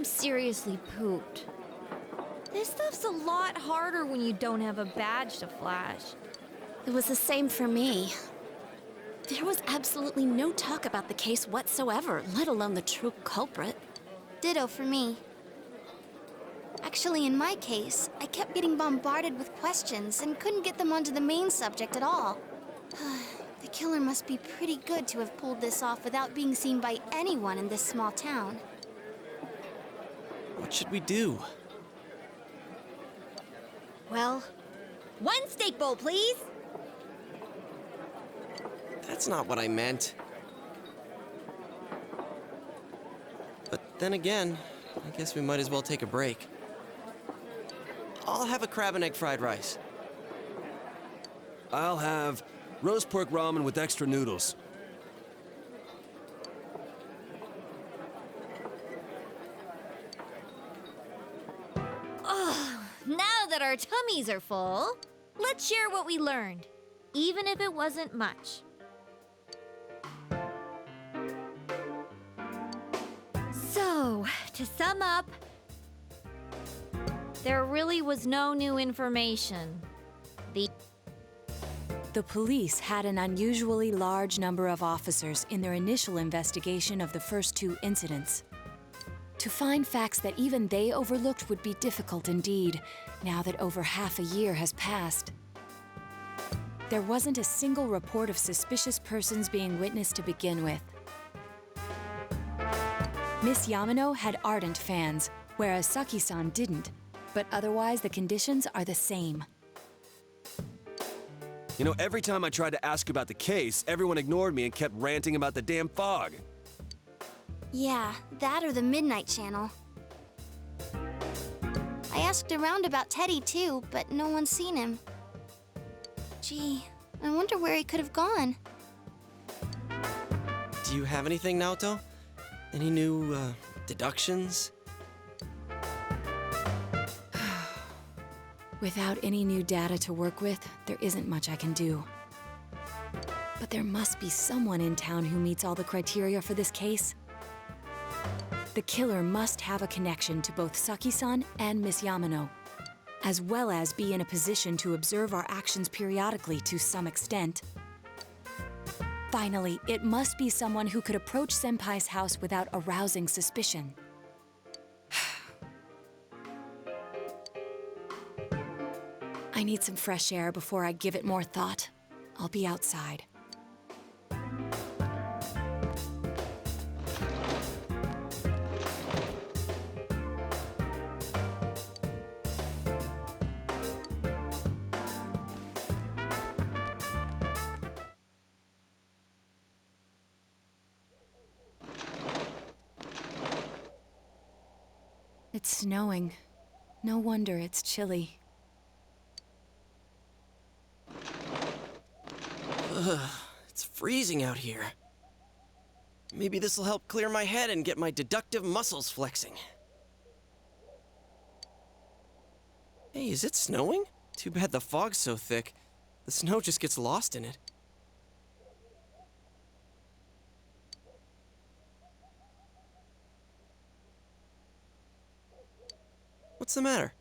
I'm seriously pooped. This stuff's a lot harder when you don't have a badge to flash. It was the same for me. There was absolutely no talk about the case whatsoever, let alone the true culprit. Ditto for me. Actually, in my case, I kept getting bombarded with questions and couldn't get them onto the main subject at all. The killer must be pretty good to have pulled this off without being seen by anyone in this small town. What should we do? Well, one steak bowl, please! That's not what I meant. But then again, I guess we might as well take a break. I'll have a crab and egg fried rice. I'll have roast pork ramen with extra noodles. Now that our tummies are full, let's share what we learned, even if it wasn't much. So, to sum up, there really was no new information. The police had an unusually large number of officers in their initial investigation of the first two incidents. To find facts that even they overlooked would be difficult indeed, now that over half a year has passed. There wasn't a single report of suspicious persons being witnessed to begin with. Miss Yamano had ardent fans, whereas Saki-san didn't, but otherwise the conditions are the same. You know, every time I tried to ask about the case, everyone ignored me and kept ranting about the damn fog. Yeah, that or the Midnight Channel. I asked around about Teddy too, but no one's seen him. Gee, I wonder where he could have gone. Do you have anything, Naoto? Any new, deductions? Without any new data to work with, there isn't much I can do. But there must be someone in town who meets all the criteria for this case. The killer must have a connection to both Saki-san and Miss Yamano, as well as be in a position to observe our actions periodically to some extent. Finally, it must be someone who could approach Senpai's house without arousing suspicion. I need some fresh air before I give it more thought. I'll be outside. It's snowing. No wonder it's chilly. It's freezing out here. Maybe this'll help clear my head and get my deductive muscles flexing. Hey, is it snowing? Too bad the fog's so thick. The snow just gets lost in it. What's the matter?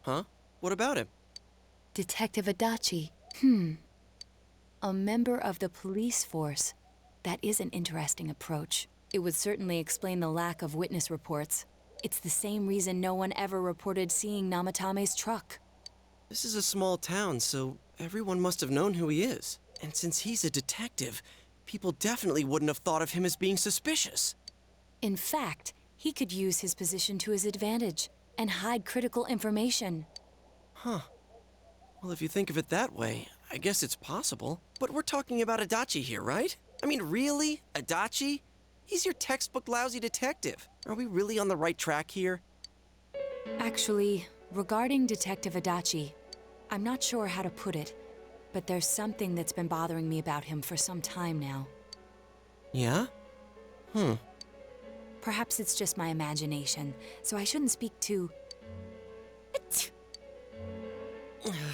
Huh? What about him? Detective Adachi. A member of the police force. That is an interesting approach. It would certainly explain the lack of witness reports. It's the same reason no one ever reported seeing Namatame's truck. This is a small town, so everyone must have known who he is. And since he's a detective, people definitely wouldn't have thought of him as being suspicious. In fact, he could use his position to his advantage and hide critical information. Huh. Well, if you think of it that way, I guess it's possible. But we're talking about Adachi here, right? I mean, really? Adachi? He's your textbook lousy detective. Are we really on the right track here? Actually, regarding Detective Adachi, I'm not sure how to put it, but there's something that's been bothering me about him for some time now. Yeah? Perhaps it's just my imagination, so I shouldn't speak too...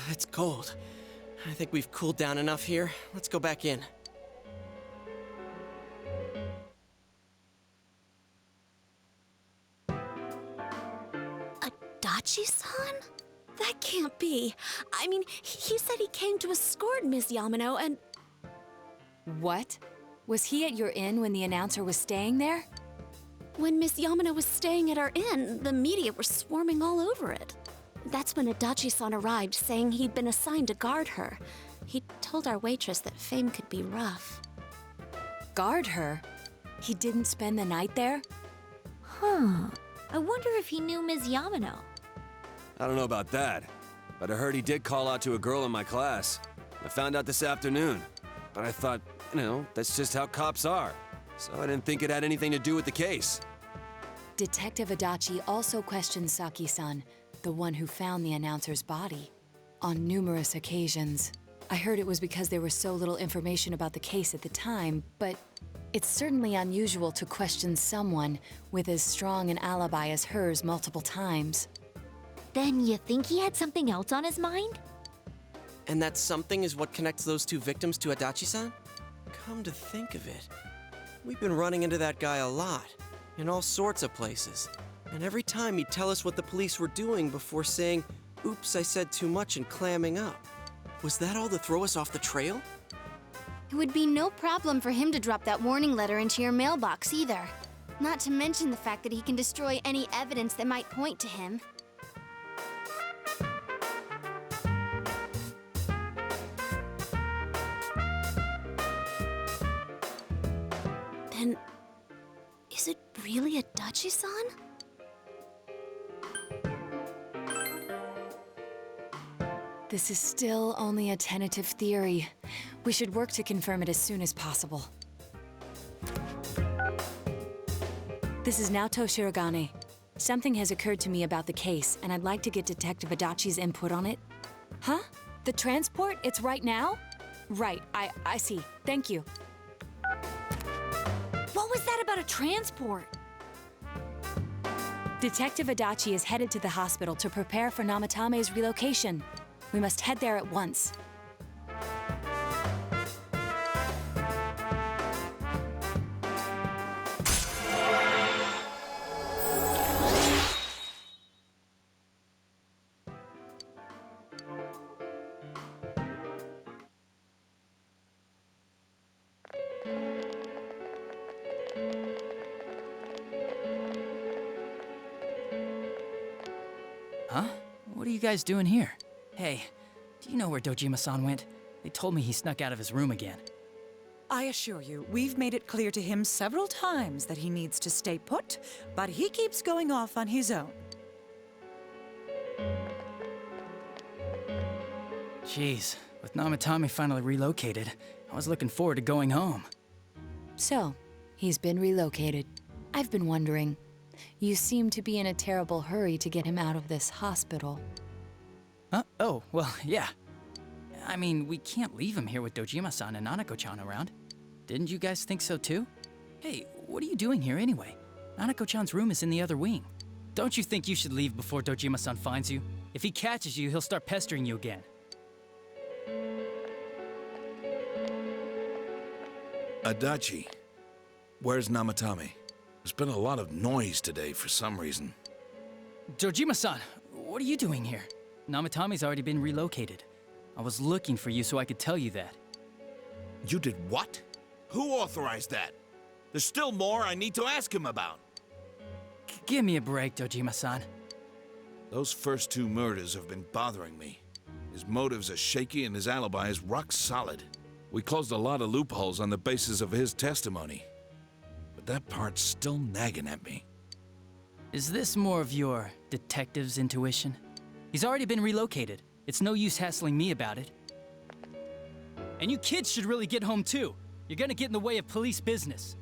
It's cold. I think we've cooled down enough here. Let's go back in. Adachi-san? That can't be. I mean, he said he came to escort Ms. Yamano and... What? Was he at your inn when the announcer was staying there? When Miss Yamano was staying at our inn, the media were swarming all over it. That's when Adachi-san arrived, saying he'd been assigned to guard her. He told our waitress that fame could be rough. Guard her? He didn't spend the night there? Huh. I wonder if he knew Ms. Yamano. I don't know about that, but I heard he did call out to a girl in my class. I found out this afternoon, but I thought, that's just how cops are. So I didn't think it had anything to do with the case. Detective Adachi also questioned Saki-san, the one who found the announcer's body, on numerous occasions. I heard it was because there was so little information about the case at the time, but it's certainly unusual to question someone with as strong an alibi as hers multiple times. Then you think he had something else on his mind? And that something is what connects those two victims to Adachi-san? Come to think of it, we've been running into that guy a lot, in all sorts of places. And every time he'd tell us what the police were doing before saying, "Oops, I said too much," and clamming up. Was that all to throw us off the trail? It would be no problem for him to drop that warning letter into your mailbox either. Not to mention the fact that he can destroy any evidence that might point to him. Then, is it really Adachi-san? This is still only a tentative theory. We should work to confirm it as soon as possible. This is Naoto Shirogane. Something has occurred to me about the case, and I'd like to get Detective Adachi's input on it. Huh? The transport? It's right now? Right, I see. Thank you. What was that about a transport? Detective Adachi is headed to the hospital to prepare for Namatame's relocation. We must head there at once. Huh? What are you guys doing here? Hey, do you know where Dojima-san went? They told me he snuck out of his room again. I assure you, we've made it clear to him several times that he needs to stay put, but he keeps going off on his own. Jeez, with Namatame finally relocated, I was looking forward to going home. So, he's been relocated. I've been wondering. You seem to be in a terrible hurry to get him out of this hospital. Huh? Oh, well, yeah. I mean, we can't leave him here with Dojima-san and Nanako-chan around. Didn't you guys think so too? Hey, what are you doing here anyway? Nanako-chan's room is in the other wing. Don't you think you should leave before Dojima-san finds you? If he catches you, he'll start pestering you again. Adachi, where's Namatame? There's been a lot of noise today for some reason. Dojima-san, what are you doing here? Namatami's already been relocated. I was looking for you so I could tell you that. You did what? Who authorized that? There's still more I need to ask him about. Give me a break, Dojima-san. Those first 2 murders have been bothering me. His motives are shaky and his alibi is rock solid. We closed a lot of loopholes on the basis of his testimony. But that part's still nagging at me. Is this more of your detective's intuition? He's already been relocated. It's no use hassling me about it. And you kids should really get home too. You're gonna get in the way of police business.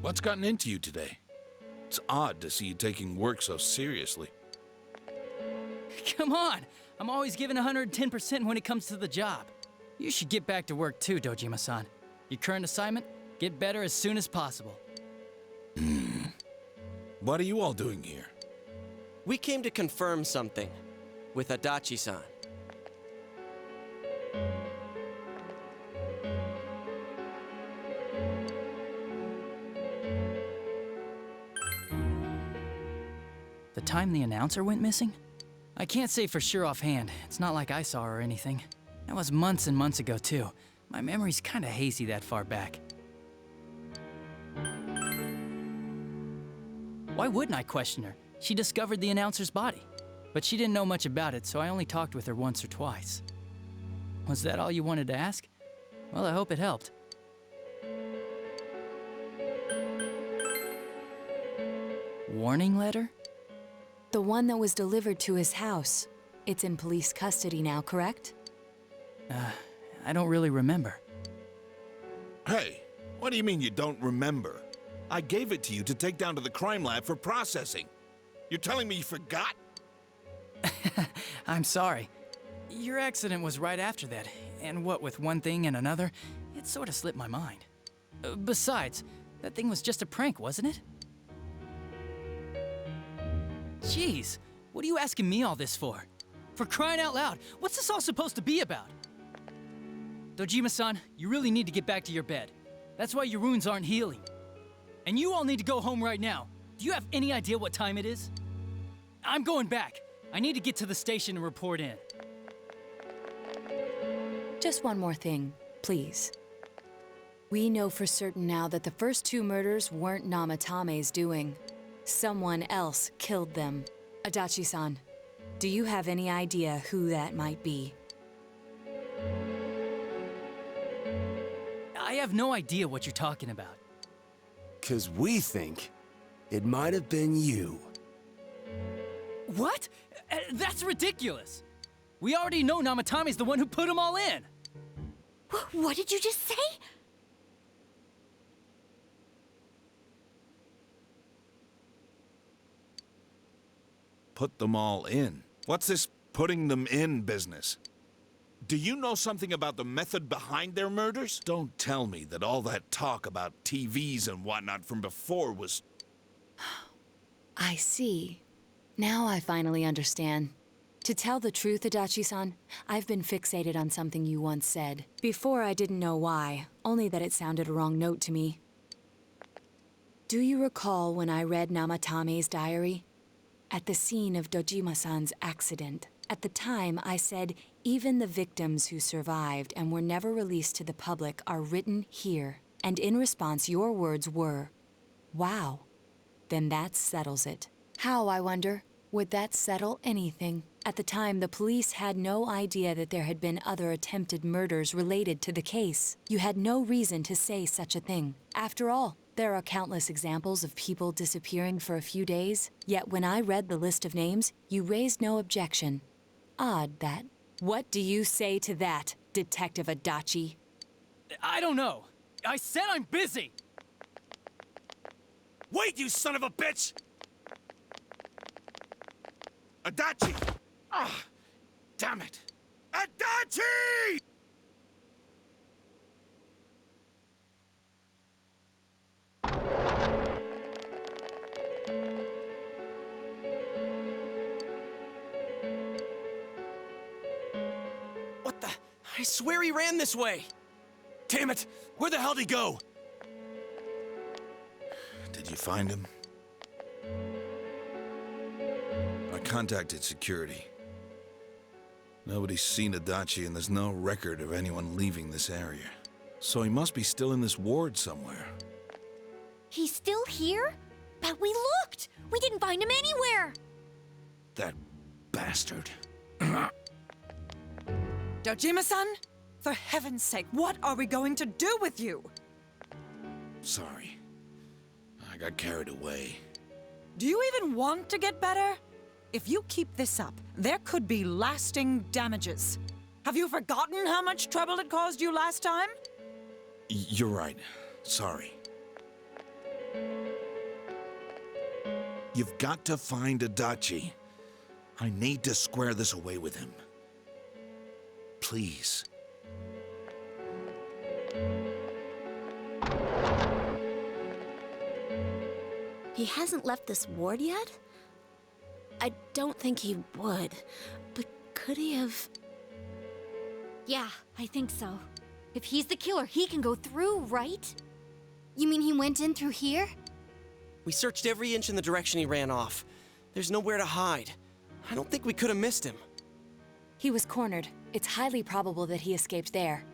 What's gotten into you today? It's odd to see you taking work so seriously. Come on! I'm always giving 110% when it comes to the job. You should get back to work too, Dojima-san. Your current assignment? Get better as soon as possible. What are you all doing here? We came to confirm something with Adachi-san. The time the announcer went missing? I can't say for sure offhand. It's not like I saw her or anything. That was months and months ago, too. My memory's kinda hazy that far back. Why wouldn't I question her? She discovered the announcer's body. But she didn't know much about it, so I only talked with her once or twice. Was that all you wanted to ask? Well, I hope it helped. Warning letter? The one that was delivered to his house. It's in police custody now, correct? I don't really remember. Hey, what do you mean you don't remember? I gave it to you to take down to the crime lab for processing. You're telling me you forgot? I'm sorry. Your accident was right after that, and what with one thing and another, it sort of slipped my mind. Besides, that thing was just a prank, wasn't it? Jeez, what are you asking me all this for? For crying out loud, what's this all supposed to be about? Dojima-san, you really need to get back to your bed. That's why your wounds aren't healing. And you all need to go home right now. Do you have any idea what time it is? I'm going back. I need to get to the station and report in. Just one more thing, please. We know for certain now that the first 2 murders weren't Namatame's doing. Someone else killed them. Adachi-san, do you have any idea who that might be? I have no idea what you're talking about. 'Cause we think it might have been you. What? That's ridiculous! We already know Namatame's the one who put them all in! What did you just say? Put them all in. What's this putting them in business? Do you know something about the method behind their murders? Don't tell me that all that talk about TVs and whatnot from before was... I see. Now I finally understand. To tell the truth, Adachi-san, I've been fixated on something you once said. Before I didn't know why, only that it sounded a wrong note to me. Do you recall when I read Namatame's diary? At the scene of Dojima-san's accident. At the time, I said, even the victims who survived and were never released to the public are written here. And in response, your words were, wow. Then that settles it. How, I wonder? Would that settle anything? At the time, the police had no idea that there had been other attempted murders related to the case. You had no reason to say such a thing. After all, there are countless examples of people disappearing for a few days. Yet when I read the list of names, you raised no objection. Odd, that. What do you say to that, Detective Adachi? I don't know. I said I'm busy! Wait, you son of a bitch! Adachi! Ah, damn it! Adachi! What the? I swear he ran this way! Damn it! Where the hell did he go? Did you find him? I contacted security. Nobody's seen Adachi, and there's no record of anyone leaving this area. So he must be still in this ward somewhere. He's still here? But we looked! We didn't find him anywhere! That bastard. Dojima-san, for heaven's sake, what are we going to do with you? Sorry. I got carried away. Do you even want to get better? If you keep this up, there could be lasting damages. Have you forgotten how much trouble it caused you last time? You're right. Sorry. You've got to find Adachi. I need to square this away with him. Please. He hasn't left this ward yet? I don't think he would, but could he have... Yeah, I think so. If he's the killer, he can go through, right? You mean he went in through here? We searched every inch in the direction he ran off. There's nowhere to hide. I don't think we could have missed him. He was cornered. It's highly probable that he escaped there.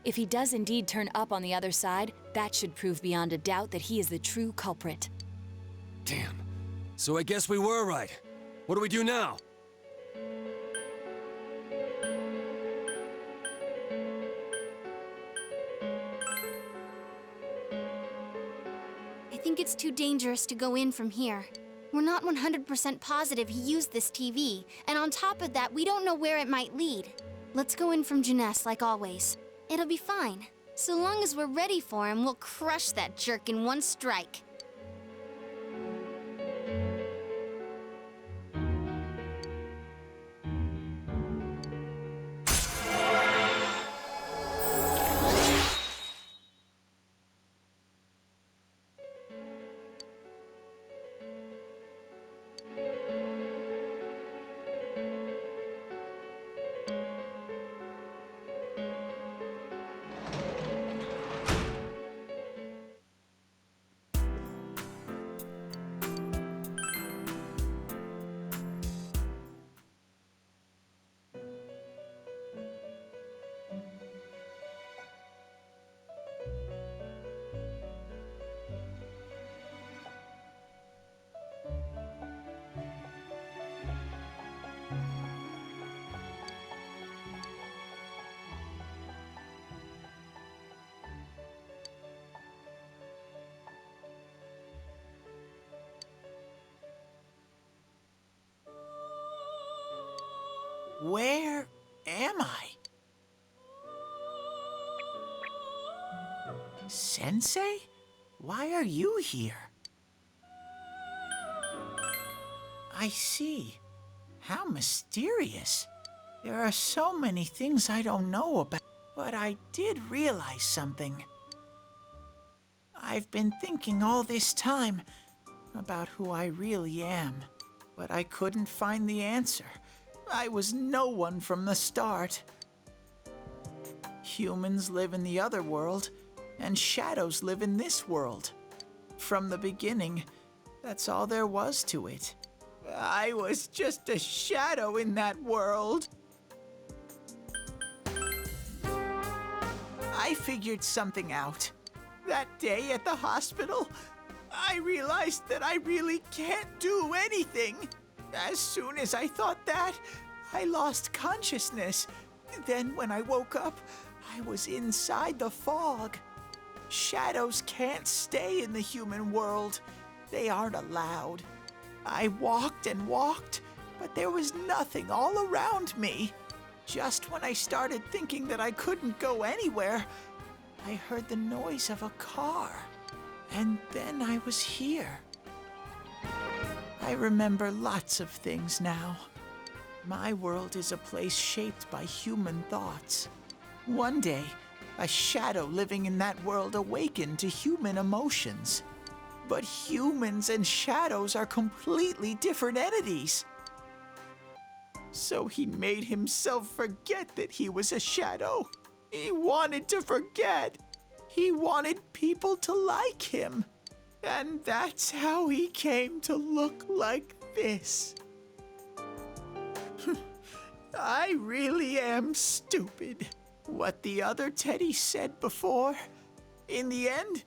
If he does indeed turn up on the other side, that should prove beyond a doubt that he is the true culprit. Damn. So I guess we were right. What do we do now? I think it's too dangerous to go in from here. We're not 100% positive he used this TV, and on top of that, we don't know where it might lead. Let's go in from Jeunesse like always. It'll be fine. So long as we're ready for him, we'll crush that jerk in one strike. Where am I? Sensei? Why are you here? I see. How mysterious. There are so many things I don't know about, but I did realize something. I've been thinking all this time about who I really am, but I couldn't find the answer. I was no one from the start. Humans live in the other world, and shadows live in this world. From the beginning, that's all there was to it. I was just a shadow in that world. I figured something out. That day at the hospital, I realized that I really can't do anything. As soon as I thought that, I lost consciousness. Then when I woke up, I was inside the fog. Shadows can't stay in the human world. They aren't allowed. I walked and walked, but there was nothing all around me. Just when I started thinking that I couldn't go anywhere, I heard the noise of a car. And then I was here. I remember lots of things now. My world is a place shaped by human thoughts. One day, a shadow living in that world awakened to human emotions. But humans and shadows are completely different entities. So he made himself forget that he was a shadow. He wanted to forget. He wanted people to like him. And that's how he came to look like this. I really am stupid. What the other Teddy said before, in the end,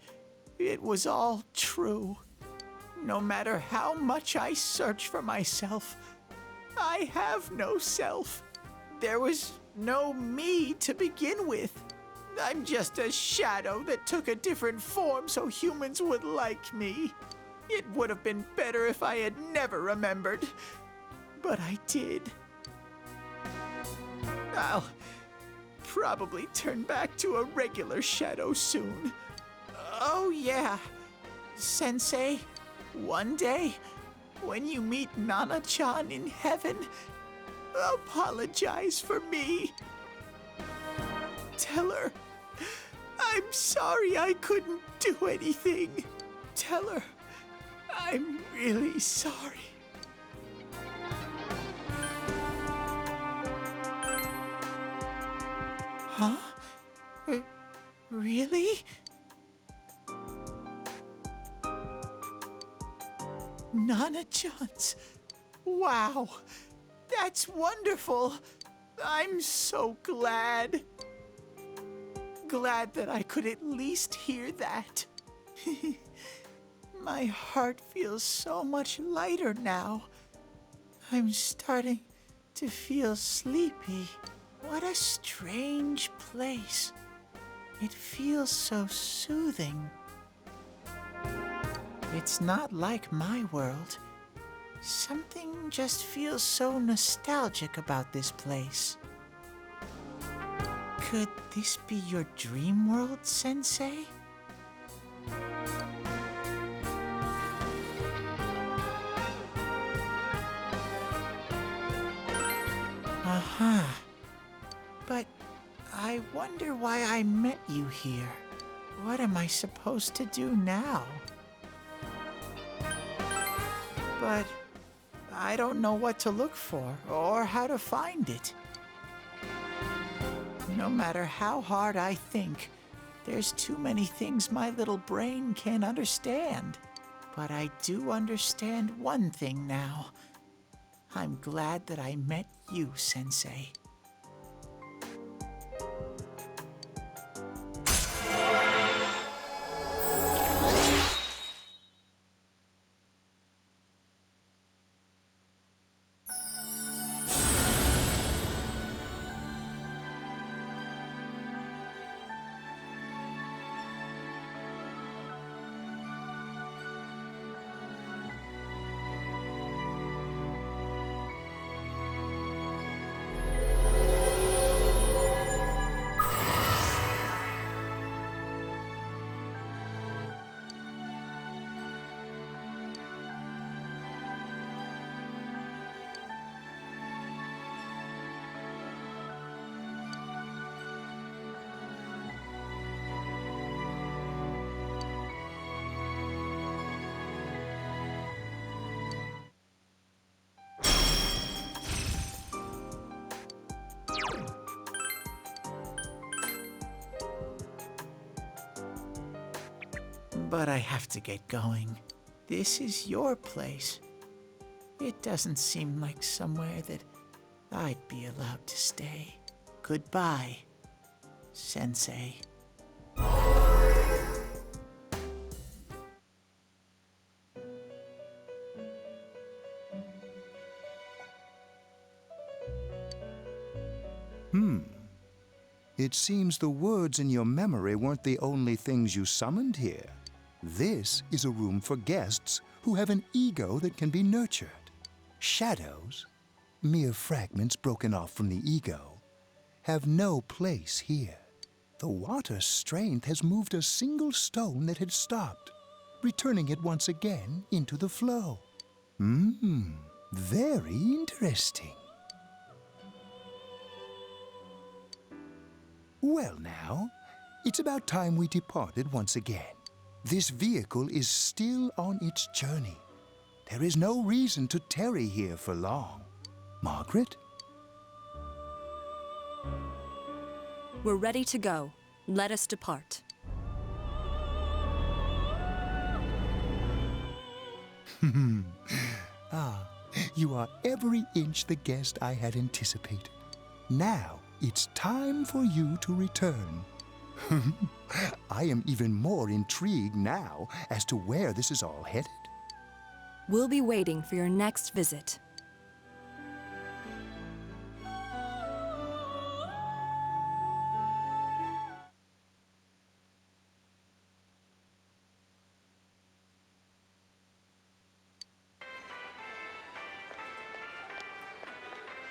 it was all true. No matter how much I search for myself, I have no self. There was no me to begin with. I'm just a shadow that took a different form so humans would like me. It would have been better if I had never remembered, but I did. I'll probably turn back to a regular shadow soon. Oh yeah, Sensei, one day, when you meet Nana-chan in heaven, apologize for me. Tell her, I'm sorry I couldn't do anything. Tell her, I'm really sorry. Huh? Really? Nana-chan's. Wow, that's wonderful. I'm so glad. Glad that I could at least hear that. My heart feels so much lighter now. I'm starting to feel sleepy. What a strange place. It feels so soothing. It's not like my world. Something just feels so nostalgic about this place. Could this be your dream world, Sensei? Uh-huh. But I wonder why I met you here. What am I supposed to do now? But I don't know what to look for or how to find it. No matter how hard I think, there's too many things my little brain can't understand. But I do understand one thing now. I'm glad that I met you, Sensei. But I have to get going. This is your place. It doesn't seem like somewhere that I'd be allowed to stay. Goodbye, Sensei. It seems the words in your memory weren't the only things you summoned here. This is a room for guests who have an ego that can be nurtured. Shadows, mere fragments broken off from the ego, have no place here. The water's strength has moved a single stone that had stopped, returning it once again into the flow. Very interesting. Well now, it's about time we departed once again. This vehicle is still on its journey. There is no reason to tarry here for long. Margaret? We're ready to go. Let us depart. You are every inch the guest I had anticipated. Now it's time for you to return. I am even more intrigued now as to where this is all headed. We'll be waiting for your next visit.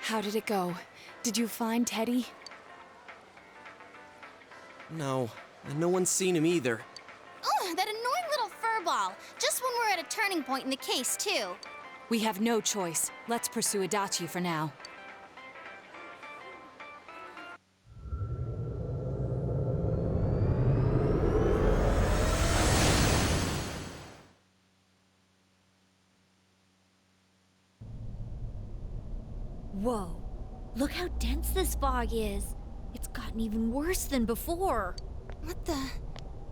How did it go? Did you find Teddy? No, and no one's seen him either. Oh, that annoying little furball. Just when we're at a turning point in the case, too. We have no choice. Let's pursue Adachi for now. Whoa. Look how dense this fog is. It's gotten even worse than before. What the?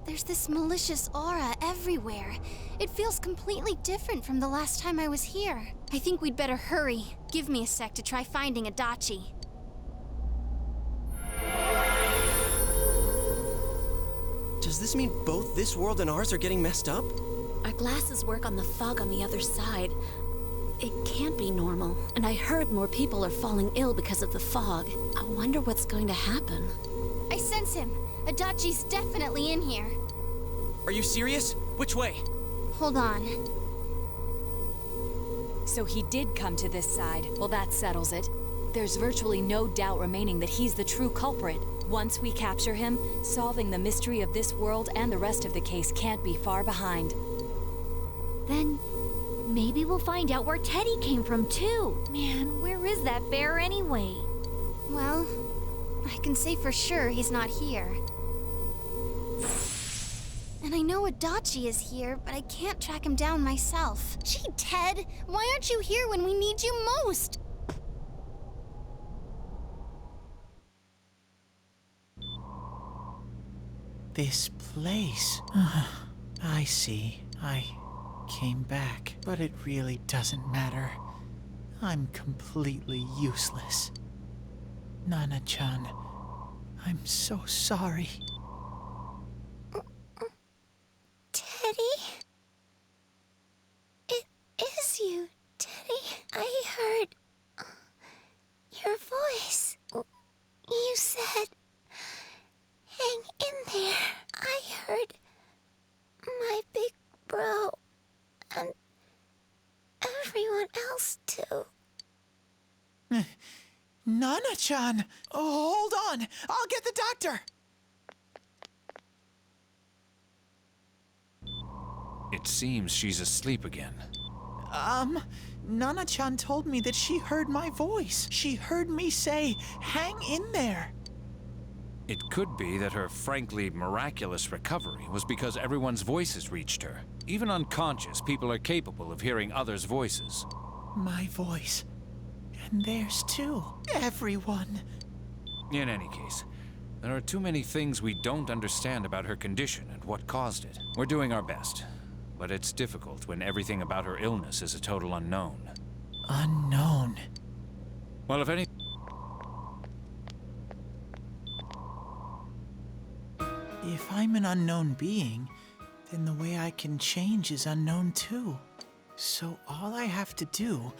There's this malicious aura everywhere. It feels completely different from the last time I was here. I think we'd better hurry. Give me a sec to try finding Adachi. Does this mean both this world and ours are getting messed up? Our glasses work on the fog on the other side. It can't be normal. And I heard more people are falling ill because of the fog. I wonder what's going to happen. I sense him. Adachi's definitely in here. Are you serious? Which way? Hold on. So he did come to this side. Well, that settles it. There's virtually no doubt remaining that he's the true culprit. Once we capture him, solving the mystery of this world and the rest of the case can't be far behind. Then maybe we'll find out where Teddy came from, too. Man, where is that bear anyway? Well, I can say for sure he's not here. And I know Adachi is here, but I can't track him down myself. Gee, Ted, why aren't you here when we need you most? This place. I see. I came back, but it really doesn't matter. I'm completely useless. Nana-chan, I'm so sorry. Teddy? It is you, Teddy. I heard your voice. You said, hang in there. I heard my big bro and everyone else too. Nana-chan! Oh, hold on! I'll get the doctor! It seems she's asleep again. Nana-chan told me that she heard my voice. She heard me say, hang in there. It could be that her frankly miraculous recovery was because everyone's voices reached her. Even unconscious, people are capable of hearing others' voices. My voice. And theirs too. Everyone. In any case, there are too many things we don't understand about her condition and what caused it. We're doing our best, but it's difficult when everything about her illness is a total unknown. Unknown. Well, if any... If I'm an unknown being, then the way I can change is unknown too. So all I have to do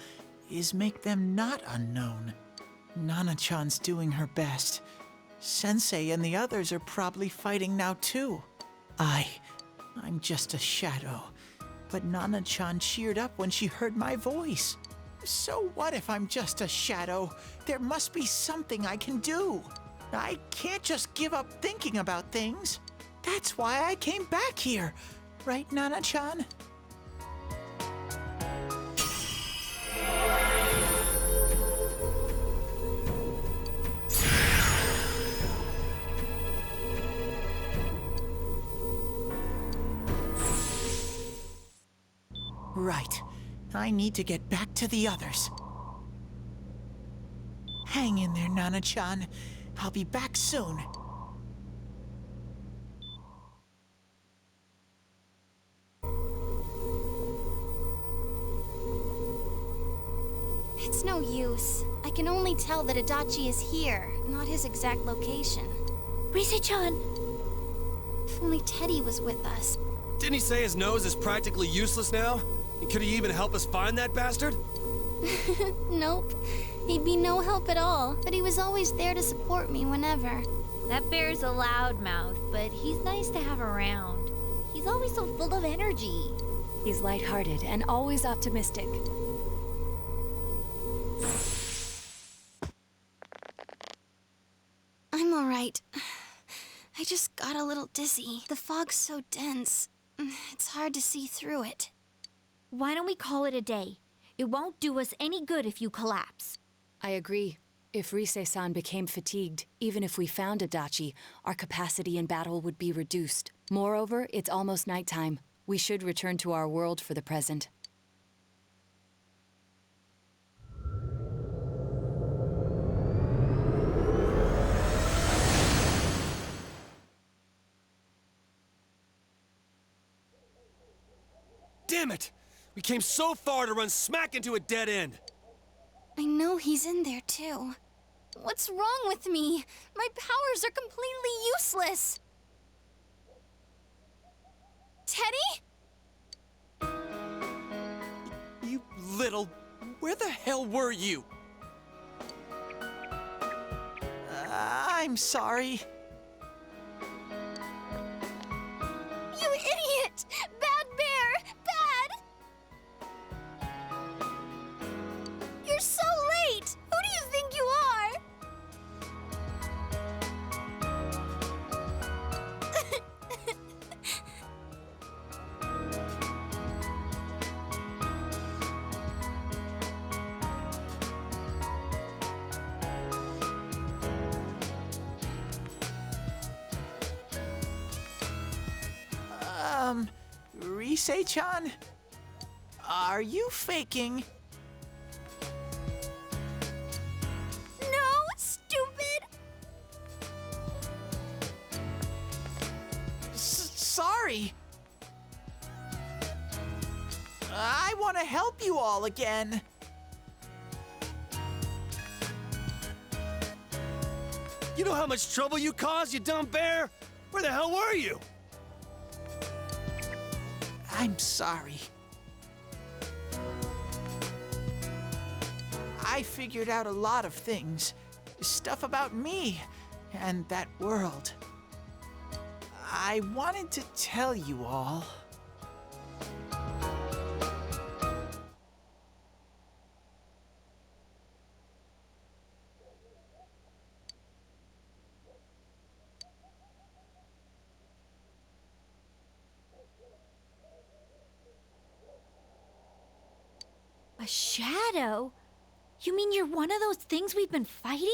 is make them not unknown. Nana-chan's doing her best. Sensei and the others are probably fighting now too. I'm just a shadow. But Nana-chan cheered up when she heard my voice. So what if I'm just a shadow? There must be something I can do. I can't just give up thinking about things. That's why I came back here. Right, Nana-chan? Right. I need to get back to the others. Hang in there, Nana-chan. I'll be back soon. It's no use. I can only tell that Adachi is here, not his exact location. Rise-chan! If only Teddy was with us. Didn't he say his nose is practically useless now? And could he even help us find that bastard? Nope. He'd be no help at all, but he was always there to support me whenever. That bear's a loudmouth, but he's nice to have around. He's always so full of energy. He's lighthearted and always optimistic. I'm all right. I just got a little dizzy. The fog's so dense. It's hard to see through it. Why don't we call it a day? It won't do us any good if you collapse. I agree. If Rise-san became fatigued, even if we found Adachi, our capacity in battle would be reduced. Moreover, it's almost nighttime. We should return to our world for the present. Damn it! We came so far to run smack into a dead end! I know he's in there too. What's wrong with me? My powers are completely useless. Teddy? You little... Where the hell were you? I'm sorry. You idiot! Bad bear! Bad! You're so late! Who do you think you are? Rise-chan? Are you faking? No, stupid! Sorry. I want to help you all again. You know how much trouble you caused, you dumb bear? Where the hell were you? I'm sorry. I figured out a lot of things. Stuff about me and that world. I wanted to tell you all. A shadow? You mean you're one of those things we've been fighting?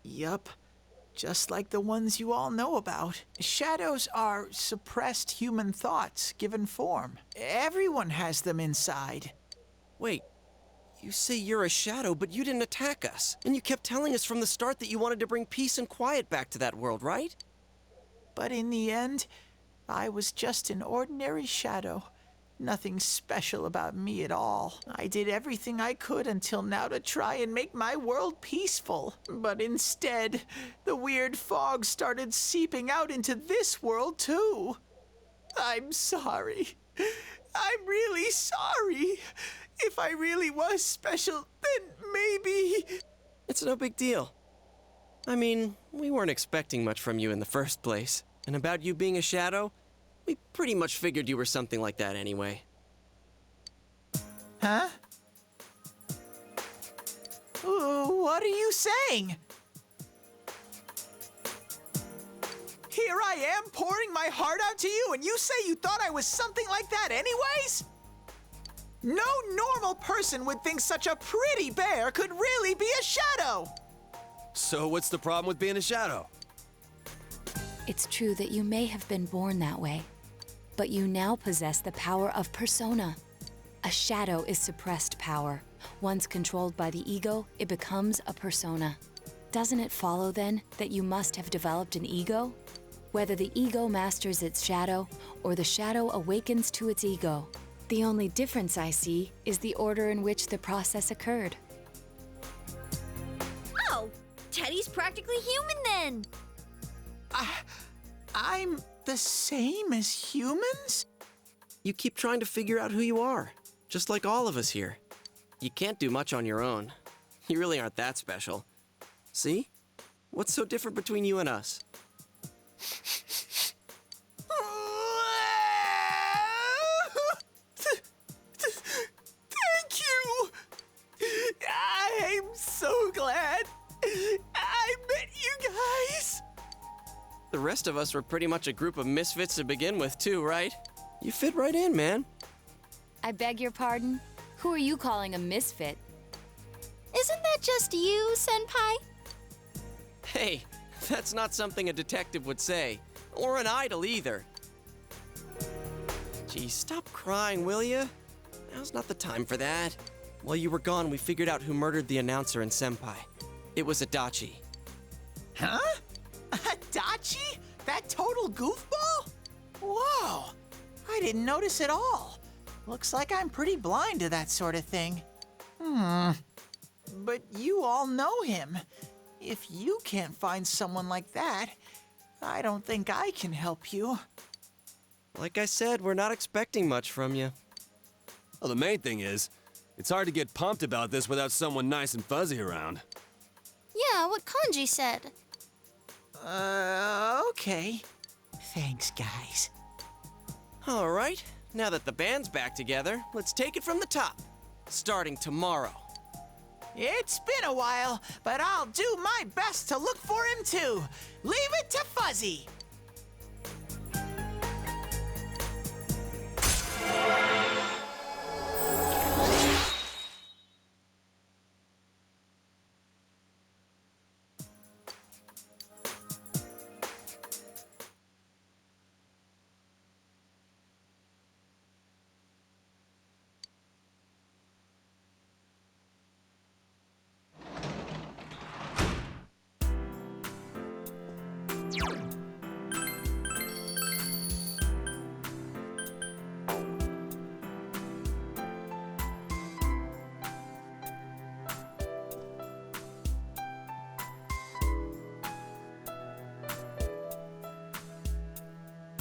Yup. Just like the ones you all know about. Shadows are suppressed human thoughts given form. Everyone has them inside. Wait, you say you're a shadow, but you didn't attack us. And you kept telling us from the start that you wanted to bring peace and quiet back to that world, right? But in the end, I was just an ordinary shadow. Nothing special about me at all. I did everything I could until now to try and make my world peaceful. But instead, the weird fog started seeping out into this world too. I'm sorry. I'm really sorry. If I really was special, then maybe... It's no big deal. I mean, we weren't expecting much from you in the first place. And about you being a shadow, we pretty much figured you were something like that anyway. Huh? What are you saying? Here I am pouring my heart out to you, and you say you thought I was something like that anyways? No normal person would think such a pretty bear could really be a shadow! So what's the problem with being a shadow? It's true that you may have been born that way, but you now possess the power of persona. A shadow is suppressed power. Once controlled by the ego, it becomes a persona. Doesn't it follow, then, that you must have developed an ego? Whether the ego masters its shadow, or the shadow awakens to its ego. The only difference I see is the order in which the process occurred. practically human then. I'm the same as humans? You keep trying to figure out who you are, just like all of us here. You can't do much on your own. You really aren't that special. See? What's so different between you and us? Thank you! I'm so glad I met you guys! The rest of us were pretty much a group of misfits to begin with, too, right? You fit right in, man. I beg your pardon? Who are you calling a misfit? Isn't that just you, Senpai? Hey, that's not something a detective would say. Or an idol, either. Gee, stop crying, will ya? Now's not the time for that. While you were gone, we figured out who murdered the announcer and Senpai. It was Adachi. Huh? Adachi? That total goofball? Whoa! I didn't notice at all. Looks like I'm pretty blind to that sort of thing. But you all know him. If you can't find someone like that, I don't think I can help you. Like I said, we're not expecting much from you. Well, the main thing is, it's hard to get pumped about this without someone nice and fuzzy around. Yeah, what Kanji said. Okay. Thanks, guys. All right, now that the band's back together, let's take it from the top. Starting tomorrow. It's been a while, but I'll do my best to look for him too. Leave it to Fuzzy.